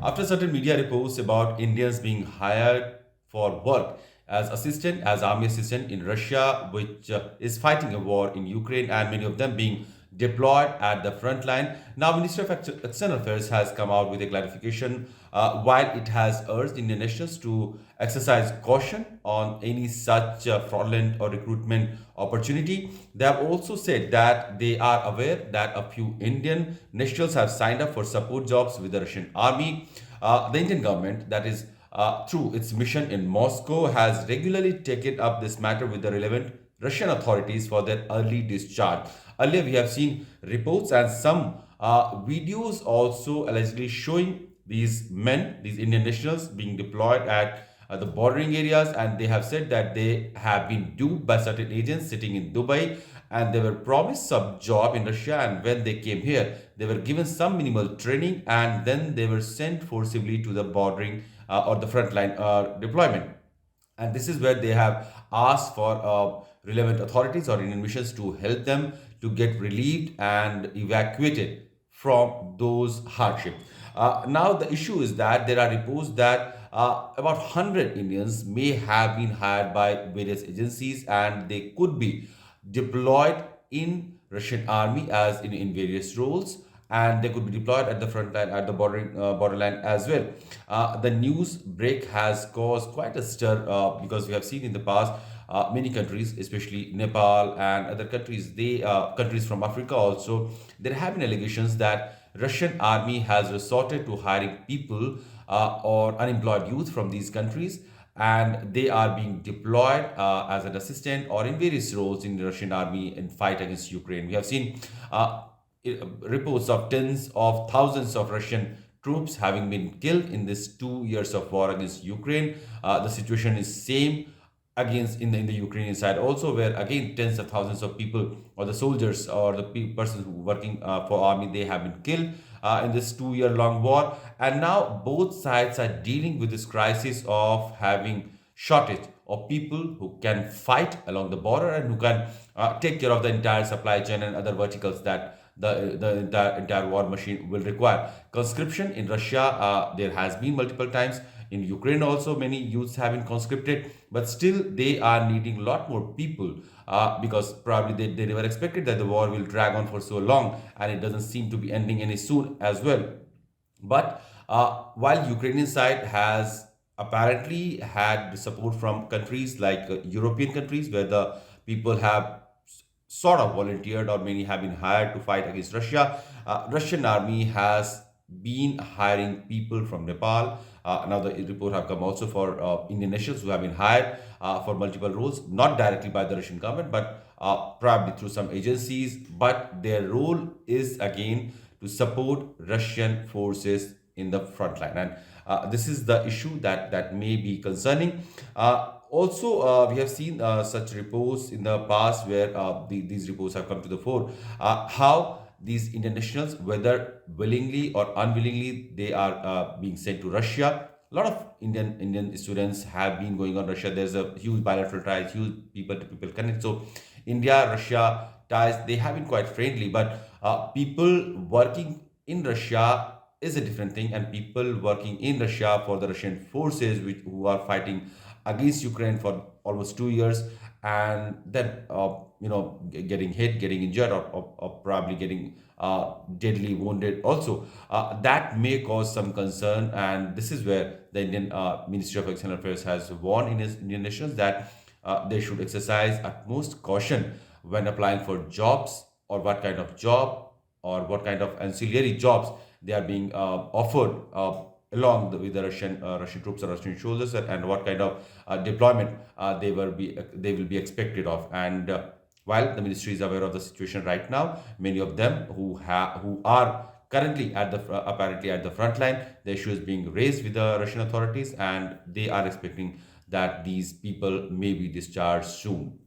after certain media reports about Indians being hired for work as army assistant in Russia, which is fighting a war in Ukraine, and many of them being deployed at the front line. Now, Minister of External Affairs has come out with a clarification while it has urged Indian nationals to exercise caution on any such fraudulent or recruitment opportunity. They have also said that they are aware that a few Indian nationals have signed up for support jobs with the Russian army. The Indian government, that is, through its mission in Moscow, has regularly taken up this matter with the relevant Russian authorities for their early discharge. Earlier, we have seen reports and some videos also allegedly showing these men, these Indian nationals, being deployed at the bordering areas, and they have said that they have been duped by certain agents sitting in Dubai, and they were promised some job in Russia, and when they came here they were given some minimal training, and then they were sent forcibly to the bordering or the frontline deployment. And this is where they have asked for relevant authorities or Indian missions to help them to get relieved and evacuated from those hardships. Now, the issue is that there are reports that about 100 Indians may have been hired by various agencies, and they could be deployed in Russian army as in various roles, and they could be deployed at the front line, at the borderline as well. The news break has caused quite a stir because we have seen in the past many countries, especially Nepal and other countries, they countries from Africa also, there have been allegations that Russian army has resorted to hiring people or unemployed youth from these countries, and they are being deployed as an assistant or in various roles in the Russian army in fight against Ukraine. We have seen reports of tens of thousands of Russian troops having been killed in this 2 years of war against Ukraine. The situation is same against in the Ukrainian side also, where again tens of thousands of people or the soldiers or the persons who working for army, they have been killed in this 2 year long war. And now both sides are dealing with this crisis of having shortage of people who can fight along the border and who can take care of the entire supply chain and other verticals that the entire war machine will require. Conscription in Russia, there has been multiple times. In Ukraine also, many youths have been conscripted, but still they are needing a lot more people because probably they never expected that the war will drag on for so long, and it doesn't seem to be ending any soon as well. But while Ukrainian side has apparently had support from countries like European countries, where the people have sort of volunteered or many have been hired to fight against Russia, Russian army has been hiring people from Nepal. Now the report have come also for Indian nationals who have been hired for multiple roles, not directly by the Russian government, but probably through some agencies. But their role is again to support Russian forces in the front line, and this is the issue that may be concerning. Also, we have seen such reports in the past where these reports have come to the fore. How these Indian nationals, whether willingly or unwillingly, they are being sent to Russia. A lot of Indian students have been going on Russia. There's a huge bilateral ties, huge people to people connect. So India Russia ties, they have been quite friendly, but people working in Russia is a different thing, and people working in Russia for the Russian forces who are fighting against Ukraine for almost 2 years, and then getting hit, getting injured, or probably getting deadly wounded also. That may cause some concern, and this is where the Indian Ministry of External Affairs has warned Indian nations that they should exercise utmost caution when applying for jobs, or what kind of job or what kind of ancillary jobs they are being offered with the Russian troops or Russian soldiers, and what kind of deployment they will be expected of. And while the ministry is aware of the situation right now, many of them who are currently apparently at the front line, the issue is being raised with the Russian authorities, and they are expecting that these people may be discharged soon.